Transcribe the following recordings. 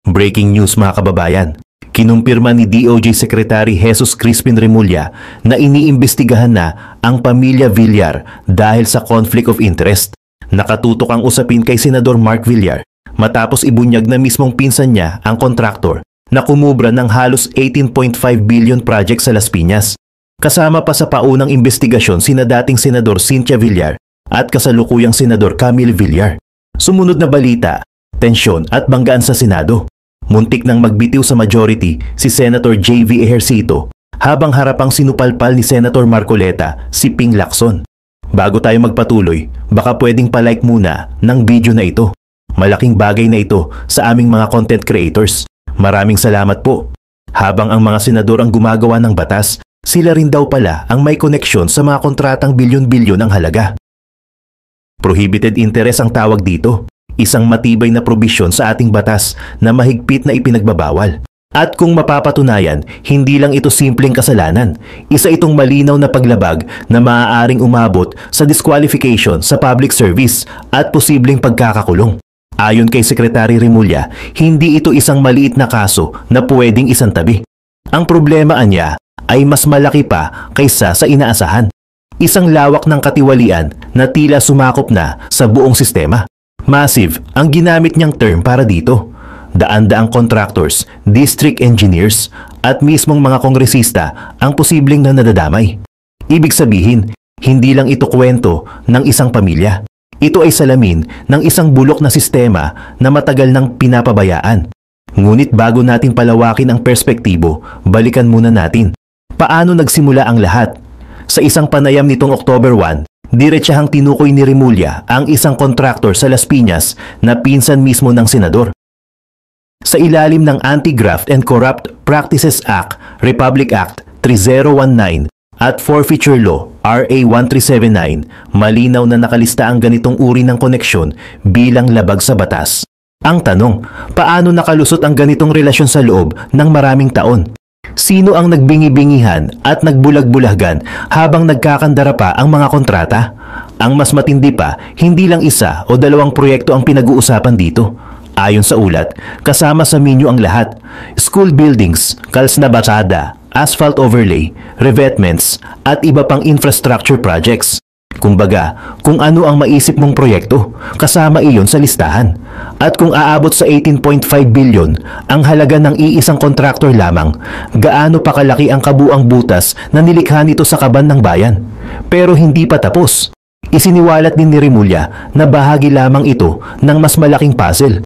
Breaking news mga kababayan. Kinumpirma ni DOJ Secretary Jesus Crispin Remulla na iniimbestigahan na ang pamilya Villar dahil sa conflict of interest. Nakatutok ang usapin kay Senador Mark Villar matapos ibunyag na mismong pinsan niya ang kontraktor na kumubra ng halos 18.5 billion project sa Las Piñas. Kasama pa sa paunang investigasyon sina dating Senador Cynthia Villar at kasalukuyang Senador Camille Villar. Sumunod na balita, tensyon at banggaan sa Senado. Muntik nang magbitiw sa majority si Senator J.V. Ejercito habang harapang sinupalpal ni Senator Marcoleta si Ping Lacson. Bago tayo magpatuloy, baka pwedeng palike muna ng video na ito. Malaking bagay na ito sa aming mga content creators. Maraming salamat po. Habang ang mga senador ang gumagawa ng batas, sila rin daw pala ang may koneksyon sa mga kontratang bilyon-bilyon ang halaga. Prohibited interest ang tawag dito. Isang matibay na probisyon sa ating batas na mahigpit na ipinagbabawal. At kung mapapatunayan, hindi lang ito simpleng kasalanan. Isa itong malinaw na paglabag na maaaring umabot sa disqualification sa public service at posibleng pagkakakulong. Ayon kay Secretary Remulla, hindi ito isang maliit na kaso na pwedeng isantabi. Ang problema niya ay mas malaki pa kaysa sa inaasahan. Isang lawak ng katiwalian na tila sumakop na sa buong sistema. Massive ang ginamit niyang term para dito. Daan-daang contractors, district engineers at mismong mga kongresista ang posibleng na nadadamay. Ibig sabihin, hindi lang ito kwento ng isang pamilya. Ito ay salamin ng isang bulok na sistema na matagal nang pinapabayaan. Ngunit bago natin palawakin ang perspektibo, balikan muna natin. Paano nagsimula ang lahat? Sa isang panayam nitong October 1, diretsahang tinukoy ni Remulla ang isang kontraktor sa Las Piñas na pinsan mismo ng senador. Sa ilalim ng Anti-Graft and Corrupt Practices Act, Republic Act 3019 at Forfeiture Law RA 1379, malinaw na nakalista ang ganitong uri ng koneksyon bilang labag sa batas. Ang tanong, paano nakalusot ang ganitong relasyon sa loob ng maraming taon? Sino ang nagbingi-bingihan at nagbulag-bulaggan habang nagkakandara pa ang mga kontrata? Ang mas matindi pa, hindi lang isa o dalawang proyekto ang pinag-uusapan dito. Ayon sa ulat, kasama sa menyu ang lahat. School buildings, kals na batsada, asphalt overlay, revetments, at iba pang infrastructure projects. Kumbaga, kung ano ang maisip mong proyekto, kasama iyon sa listahan. At kung aabot sa 18.5 billion ang halaga ng iisang kontraktor lamang, gaano pa kalaki ang kabuang butas na nilikha nito sa kaban ng bayan. Pero hindi pa tapos. Isiniwalat din ni Remulla na bahagi lamang ito ng mas malaking puzzle.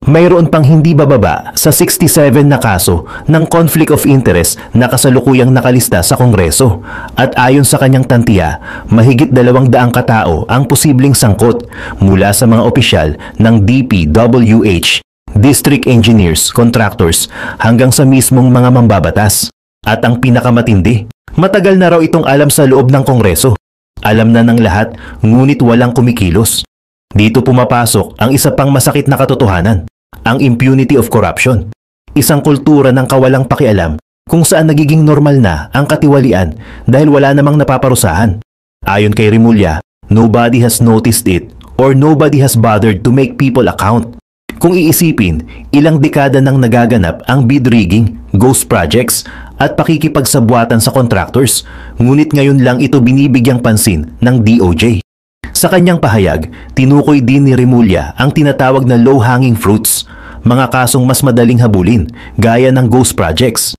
Mayroon pang hindi bababa sa 67 na kaso ng conflict of interest na kasalukuyang nakalista sa Kongreso at ayon sa kanyang tantiya, mahigit 200 katao ang posibleng sangkot mula sa mga opisyal ng DPWH, district engineers, contractors hanggang sa mismong mga mambabatas. At ang pinakamatindi, matagal na raw itong alam sa loob ng Kongreso. Alam na ng lahat ngunit walang kumikilos. Dito pumapasok ang isa pang masakit na katotohanan, ang impunity of corruption. Isang kultura ng kawalang pakialam kung saan nagiging normal na ang katiwalian dahil wala namang napaparusahan. Ayon kay Remulla, nobody has noticed it or nobody has bothered to make people account. Kung iisipin, ilang dekada nang nagaganap ang bid rigging, ghost projects at pakikipagsabwatan sa contractors, ngunit ngayon lang ito binibigyang pansin ng DOJ. Sa kanyang pahayag, tinukoy din ni Remulla ang tinatawag na low-hanging fruits, mga kasong mas madaling habulin, gaya ng ghost projects.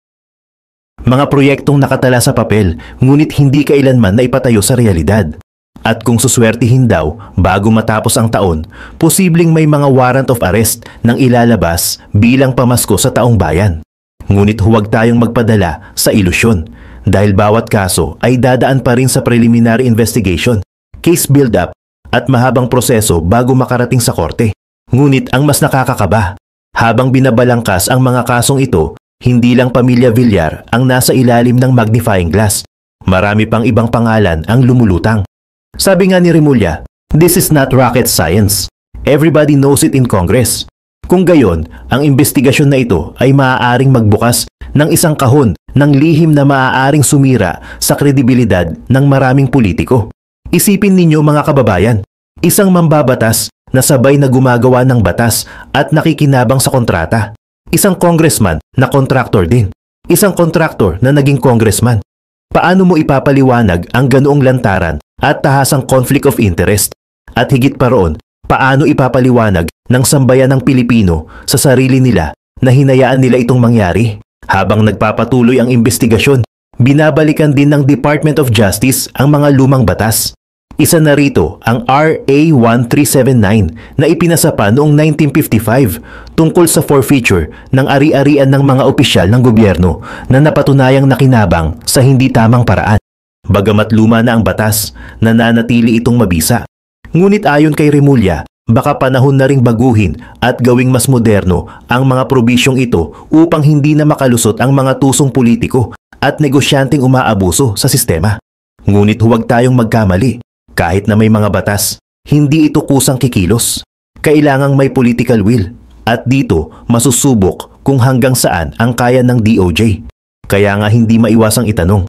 Mga proyektong nakatala sa papel, ngunit hindi kailanman na ipatayo sa realidad. At kung suswertihin daw, bago matapos ang taon, posibleng may mga warrant of arrest nang ilalabas bilang pamasko sa taong bayan. Ngunit huwag tayong magpadala sa ilusyon, dahil bawat kaso ay dadaan pa rin sa preliminary investigation, case build-up at mahabang proseso bago makarating sa korte. Ngunit ang mas nakakakaba, habang binabalangkas ang mga kasong ito, hindi lang pamilya Villar ang nasa ilalim ng magnifying glass. Marami pang ibang pangalan ang lumulutang. Sabi nga ni Remulla, this is not rocket science. Everybody knows it in Congress. Kung gayon, ang investigasyon na ito ay maaaring magbukas ng isang kahon ng lihim na maaaring sumira sa kredibilidad ng maraming politiko. Isipin ninyo mga kababayan, isang mambabatas na sabay na gumagawa ng batas at nakikinabang sa kontrata. Isang congressman na kontraktor din. Isang kontraktor na naging congressman. Paano mo ipapaliwanag ang ganoong lantaran at tahasang conflict of interest? At higit pa roon, paano ipapaliwanag ng sambayan ng Pilipino sa sarili nila na hinayaan nila itong mangyari? Habang nagpapatuloy ang investigasyon, binabalikan din ng Department of Justice ang mga lumang batas. Isa na rito ang RA 1379 na ipinasa pa noong 1955 tungkol sa forfeiture ng ari-arian ng mga opisyal ng gobyerno na napatunayang nakinabang sa hindi tamang paraan. Bagamat luma na ang batas, nananatili itong mabisa. Ngunit ayon kay Remulla, baka panahon na ring baguhin at gawing mas moderno ang mga probisyong ito upang hindi na makalusot ang mga tusong politiko at negosyanteng umaabuso sa sistema. Ngunit huwag tayong magkamali. Kahit na may mga batas, hindi ito kusang kikilos. Kailangang may political will. At dito, masusubok kung hanggang saan ang kaya ng DOJ. Kaya nga hindi maiwasang itanong,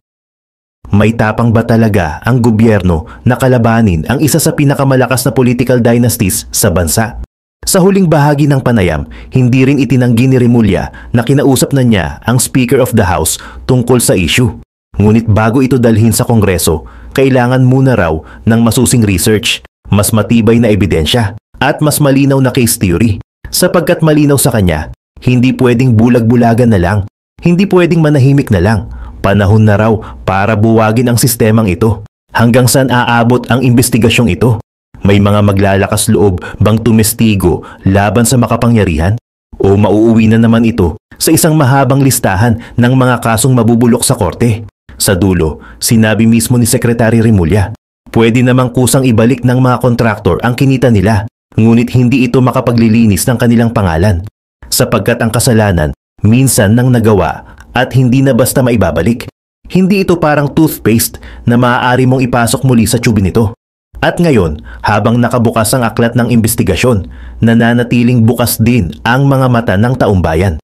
may tapang ba talaga ang gobyerno na kalabanin ang isa sa pinakamalakas na political dynasties sa bansa? Sa huling bahagi ng panayam, hindi rin itinanggi ni Remulla na kinausap na niya ang Speaker of the House tungkol sa issue. Ngunit bago ito dalhin sa Kongreso, kailangan muna raw ng masusing research, mas matibay na ebidensya, at mas malinaw na case theory. Sapagkat malinaw sa kanya, hindi pwedeng bulag-bulagan na lang, hindi pwedeng manahimik na lang. Panahon na raw para buwagin ang sistemang ito. Hanggang saan aabot ang investigasyong ito? May mga maglalakas loob bang tumestigo laban sa makapangyarihan? O mauuwi na naman ito sa isang mahabang listahan ng mga kasong mabubulok sa korte? Sa dulo, sinabi mismo ni Secretary Remulla, pwede namang kusang ibalik ng mga kontraktor ang kinita nila, ngunit hindi ito makapaglilinis ng kanilang pangalan. Sapagkat ang kasalanan, minsan nang nagawa at hindi na basta maibabalik. Hindi ito parang toothpaste na maaari mong ipasok muli sa tube nito. At ngayon, habang nakabukas ang aklat ng investigasyon, nananatiling bukas din ang mga mata ng taumbayan.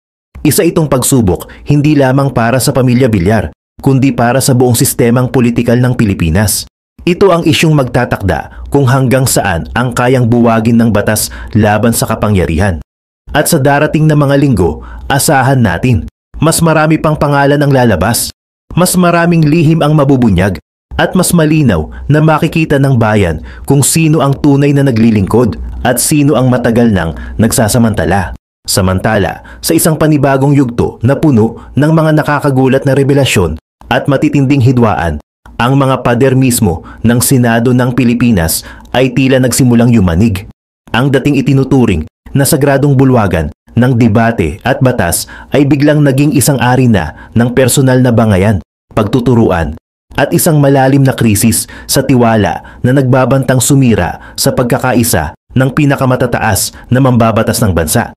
Isa itong pagsubok hindi lamang para sa pamilya Villar, kundi para sa buong sistemang politikal ng Pilipinas. Ito ang isyung magtatakda kung hanggang saan ang kayang buwagin ng batas laban sa kapangyarihan. At sa darating na mga linggo, asahan natin, mas marami pang pangalan ang lalabas, mas maraming lihim ang mabubunyag, at mas malinaw na makikita ng bayan kung sino ang tunay na naglilingkod at sino ang matagal nang nagsasamantala. Samantala, sa isang panibagong yugto na puno ng mga nakakagulat na revelasyon at matitinding hidwaan, ang mga pader mismo ng Senado ng Pilipinas ay tila nagsimulang yumanig. Ang dating itinuturing na sagradong bulwagan ng debate at batas ay biglang naging isang arena ng personal na bangayan, pagtuturuan, at isang malalim na krisis sa tiwala na nagbabantang sumira sa pagkakaisa ng pinakamatataas na mambabatas ng bansa.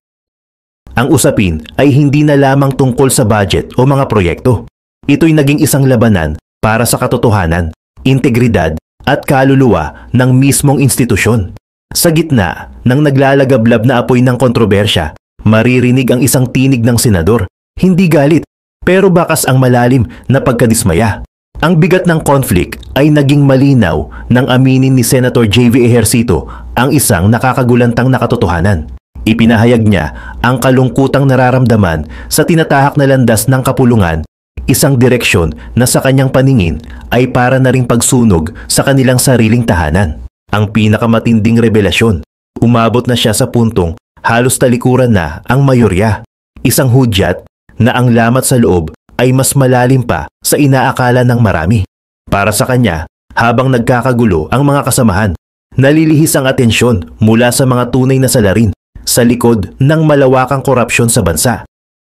Ang usapin ay hindi na lamang tungkol sa budget o mga proyekto. Ito'y naging isang labanan para sa katotohanan, integridad at kaluluwa ng mismong institusyon. Sa gitna ng naglalagablab na apoy ng kontrobersya, maririnig ang isang tinig ng senador. Hindi galit, pero bakas ang malalim na pagkadismaya. Ang bigat ng conflict ay naging malinaw nang aminin ni Senator J.V. Ejercito ang isang nakakagulantang na katotohanan. Ipinahayag niya ang kalungkutang nararamdaman sa tinatahak na landas ng kapulungan, isang direksyon na sa kanyang paningin ay para na ring pagsunog sa kanilang sariling tahanan. Ang pinakamatinding revelasyon, umabot na siya sa puntong halos talikuran na ang mayorya. Isang hudyat na ang lamat sa loob ay mas malalim pa sa inaakala ng marami. Para sa kanya, habang nagkakagulo ang mga kasamahan, nalilihis ang atensyon mula sa mga tunay na salarin sa likod ng malawakang korupsyon sa bansa.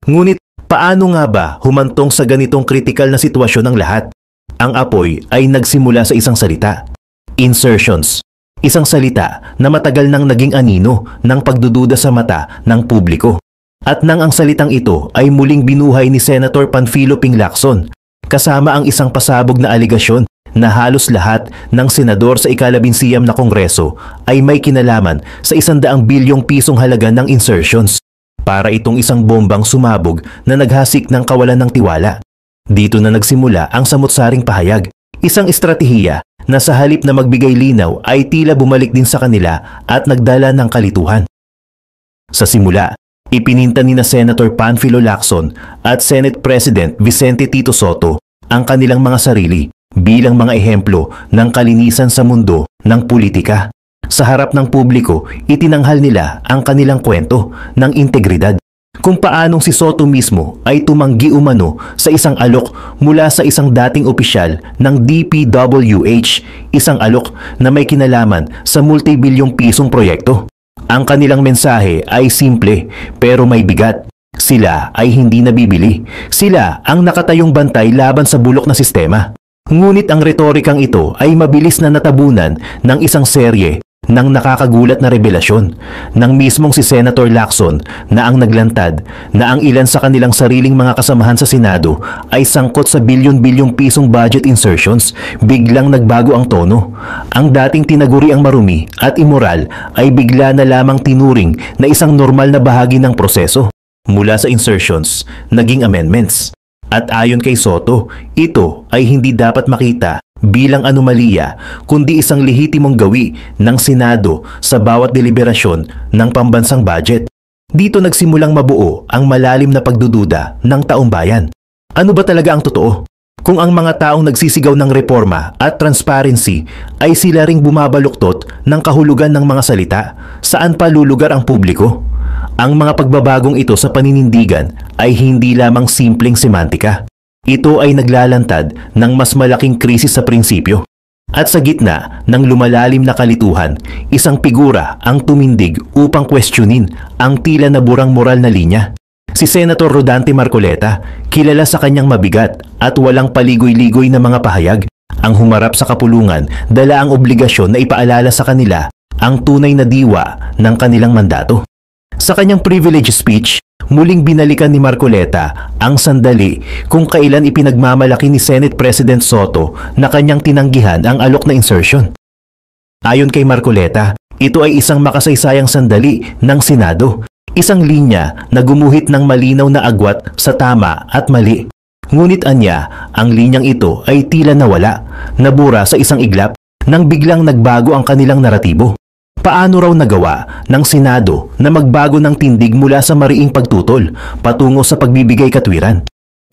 Ngunit paano nga ba humantong sa ganitong kritikal na sitwasyon ng lahat? Ang apoy ay nagsimula sa isang salita. Insertions. Isang salita na matagal nang naging anino ng pagdududa sa mata ng publiko. At nang ang salitang ito ay muling binuhay ni Senator Panfilo Ping Lacson, kasama ang isang pasabog na aligasyon na halos lahat ng senador sa ika-11 na Kongreso ay may kinalaman sa 100 bilyong pisong halaga ng insertions. Para itong isang bombang sumabog na naghasik ng kawalan ng tiwala. Dito na nagsimula ang samut-saring pahayag. Isang estratehiya na sa halip na magbigay linaw ay tila bumalik din sa kanila at nagdala ng kalituhan. Sa simula, ipininta ni na Senator Panfilo Lacson at Senate President Vicente Tito Sotto ang kanilang mga sarili bilang mga ehemplo ng kalinisan sa mundo ng politika. Sa harap ng publiko, itinanghal nila ang kanilang kwento ng integridad. Kung paanong si Sotto mismo ay tumanggi umano sa isang alok mula sa isang dating opisyal ng DPWH, isang alok na may kinalaman sa multi-bilyong pisong proyekto. Ang kanilang mensahe ay simple pero may bigat. Sila ay hindi nabibili. Sila ang nakatayong bantay laban sa bulok na sistema. Ngunit ang retorikang ito ay mabilis na natabunan ng isang serye ng nakakagulat na revelasyon ng mismong si Senator Lacson na ang naglantad na ang ilan sa kanilang sariling mga kasamahan sa Senado ay sangkot sa bilyon-bilyong pisong budget insertions. Biglang nagbago ang tono. Ang dating tinaguri ang marumi at immoral ay bigla na lamang tinuring na isang normal na bahagi ng proseso. Mula sa insertions, naging amendments. At ayon kay Sotto, ito ay hindi dapat makita bilang anomalya kundi isang lehitimong gawi ng Senado sa bawat deliberasyon ng pambansang budget. Dito nagsimulang mabuo ang malalim na pagdududa ng taong bayan. Ano ba talaga ang totoo? Kung ang mga taong nagsisigaw ng reforma at transparency ay sila ring bumabaluktot ng kahulugan ng mga salita, saan pa lulugar ang publiko? Ang mga pagbabagong ito sa paninindigan ay hindi lamang simpleng semantika. Ito ay naglalantad ng mas malaking krisis sa prinsipyo. At sa gitna ng lumalalim na kalituhan, isang figura ang tumindig upang questionin ang tila naburang moral na linya. Si Senator Rodante Marcoleta, kilala sa kanyang mabigat at walang paligoy-ligoy na mga pahayag, ang humarap sa kapulungan dala ang obligasyon na ipaalala sa kanila ang tunay na diwa ng kanilang mandato. Sa kanyang privilege speech, muling binalikan ni Marcoleta ang sandali kung kailan ipinagmamalaki ni Senate President Sotto na kanyang tinanggihan ang alok na insertion. Ayon kay Marcoleta, ito ay isang makasaysayang sandali ng Senado, isang linya na gumuhit ng malinaw na agwat sa tama at mali. Ngunit anya, ang linyang ito ay tila nawala, nabura sa isang iglap nang biglang nagbago ang kanilang naratibo. Paano raw nagawa ng Senado na magbago ng tindig mula sa mariing pagtutol patungo sa pagbibigay katwiran?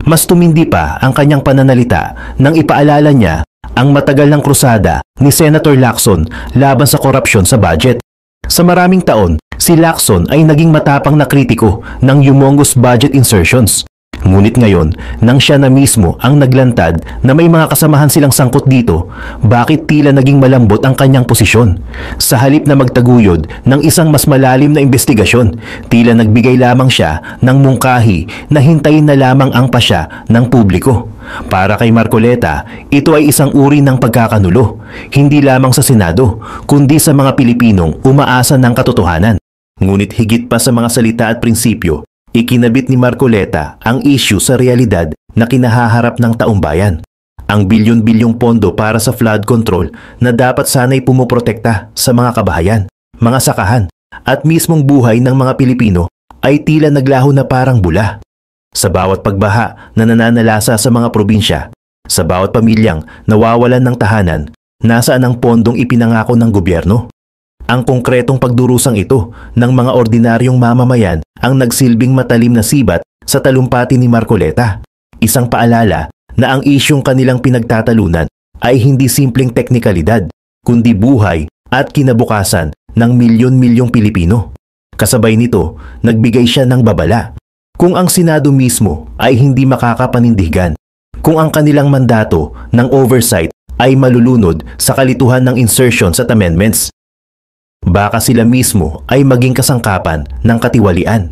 Mas tumindi pa ang kanyang pananalita nang ipaalala niya ang matagal ng krusada ni Senator Lacson laban sa korupsyon sa budget. Sa maraming taon, si Lacson ay naging matapang na kritiko ng humongous budget insertions. Ngunit ngayon, nang siya na mismo ang naglantad na may mga kasamahan silang sangkot dito, bakit tila naging malambot ang kanyang posisyon? Sa halip na magtaguyod ng isang mas malalim na investigasyon, tila nagbigay lamang siya ng mungkahi na hintayin na lamang ang pasya ng publiko. Para kay Marcoleta, ito ay isang uri ng pagkakanulo, hindi lamang sa Senado, kundi sa mga Pilipinong umaasa ng katotohanan. Ngunit higit pa sa mga salita at prinsipyo, ikinabit ni Marcoleta ang issue sa realidad na kinahaharap ng taong bayan. Ang bilyon-bilyong pondo para sa flood control na dapat sana'y pumoprotekta sa mga kabahayan, mga sakahan, at mismong buhay ng mga Pilipino ay tila naglaho na parang bula. Sa bawat pagbaha na nananalasa sa mga probinsya, sa bawat pamilyang nawawalan ng tahanan, nasaan ang pondong ipinangako ng gobyerno? Ang konkretong pagdurusang ito ng mga ordinaryong mamamayan ang nagsilbing matalim na sibat sa talumpati ni Marcoleta. Isang paalala na ang isyong kanilang pinagtatalunan ay hindi simpleng teknikalidad, kundi buhay at kinabukasan ng milyon-milyong Pilipino. Kasabay nito, nagbigay siya ng babala. Kung ang Senado mismo ay hindi makakapanindigan, kung ang kanilang mandato ng oversight ay malulunod sa kalituhan ng insertions at amendments, baka sila mismo ay maging kasangkapan ng katiwalian.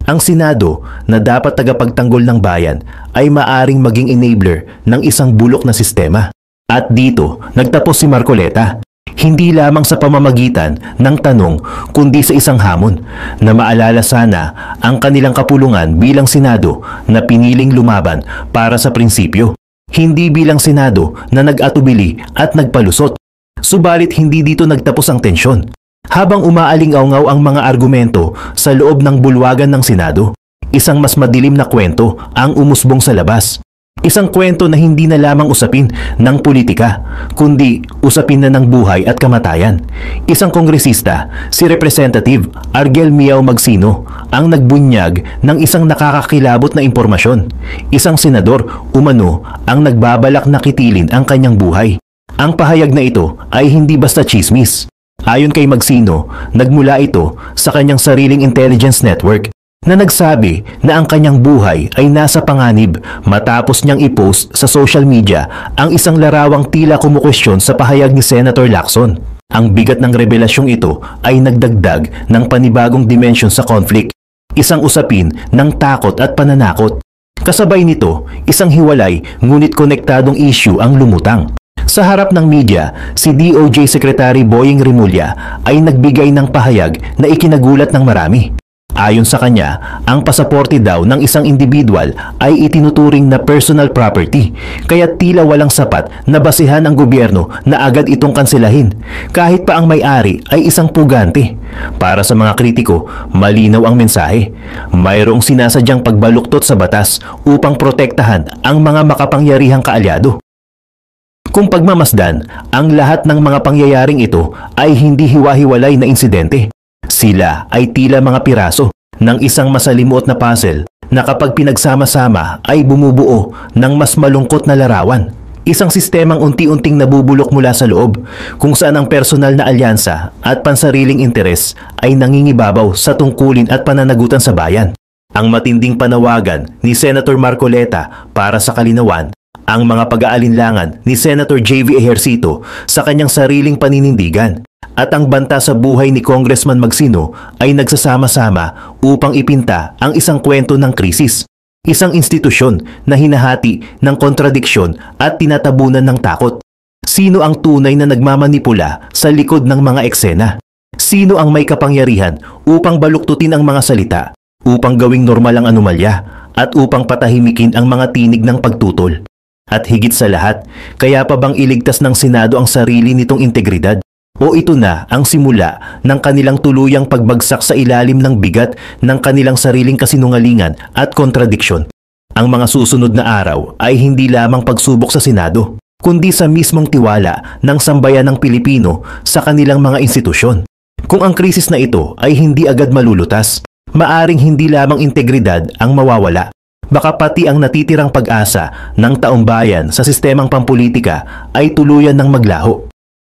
Ang Senado na dapat tagapagtanggol ng bayan ay maaring maging enabler ng isang bulok na sistema. At dito, nagtapos si Marcoleta, hindi lamang sa pamamagitan ng tanong kundi sa isang hamon na maalala sana ang kanilang kapulungan bilang Senado na piniling lumaban para sa prinsipyo, hindi bilang Senado na nag-atubili at nagpalusot. Subalit hindi dito nagtapos ang tensyon. Habang umaalingaw-ngaw ang mga argumento sa loob ng bulwagan ng Senado, isang mas madilim na kwento ang umusbong sa labas. Isang kwento na hindi na lamang usapin ng politika, kundi usapin na ng buhay at kamatayan. Isang kongresista, si Representative Argel Miao Magsino, ang nagbunyag ng isang nakakakilabot na impormasyon. Isang senador, umano, ang nagbabalak na kitilin ang kanyang buhay. Ang pahayag na ito ay hindi basta chismis. Ayon kay Magsino, nagmula ito sa kanyang sariling intelligence network na nagsabi na ang kanyang buhay ay nasa panganib matapos niyang i-post sa social media ang isang larawang tila kumukwestiyon sa pahayag ni Senator Lacson. Ang bigat ng revelasyong ito ay nagdagdag ng panibagong dimensyon sa conflict, isang usapin ng takot at pananakot. Kasabay nito, isang hiwalay ngunit konektadong issue ang lumutang. Sa harap ng media, si DOJ Secretary Boying Remulla ay nagbigay ng pahayag na ikinagulat ng marami. Ayon sa kanya, ang pasaporte daw ng isang individual ay itinuturing na personal property, kaya tila walang sapat na basihan ang gobyerno na agad itong kanselahin, kahit pa ang may-ari ay isang pugante. Para sa mga kritiko, malinaw ang mensahe. Mayroong sinasadyang pagbaluktot sa batas upang protektahan ang mga makapangyarihang kaalyado. Kung pagmamasdan, ang lahat ng mga pangyayaring ito ay hindi hiwa-hiwalay na insidente. Sila ay tila mga piraso ng isang masalimuot na puzzle na kapag pinagsama-sama ay bumubuo ng mas malungkot na larawan. Isang sistemang unti-unting nabubulok mula sa loob, kung saan ang personal na alyansa at pansariling interes ay nangingibabaw sa tungkulin at pananagutan sa bayan. Ang matinding panawagan ni Senator Marcoleta para sa kalinawan, ang mga pag-aalinlangan ni Senator JV Ejercito sa kanyang sariling paninindigan, at ang banta sa buhay ni Congressman Magsino ay nagsasama-sama upang ipinta ang isang kwento ng krisis. Isang institusyon na hinahati ng kontradiksyon at tinatabunan ng takot. Sino ang tunay na nagmamanipula sa likod ng mga eksena? Sino ang may kapangyarihan upang baluktutin ang mga salita, upang gawing normal ang anomalya, at upang patahimikin ang mga tinig ng pagtutol? At higit sa lahat, kaya pa bang iligtas ng Senado ang sarili nitong integridad? O ito na ang simula ng kanilang tuluyang pagbagsak sa ilalim ng bigat ng kanilang sariling kasinungalingan at kontradiksyon? Ang mga susunod na araw ay hindi lamang pagsubok sa Senado, kundi sa mismong tiwala ng sambayan ng Pilipino sa kanilang mga institusyon. Kung ang krisis na ito ay hindi agad malulutas, maaring hindi lamang integridad ang mawawala. Baka pati ang natitirang pag-asa ng taumbayan sa sistemang pampolitika ay tuluyan ng maglaho.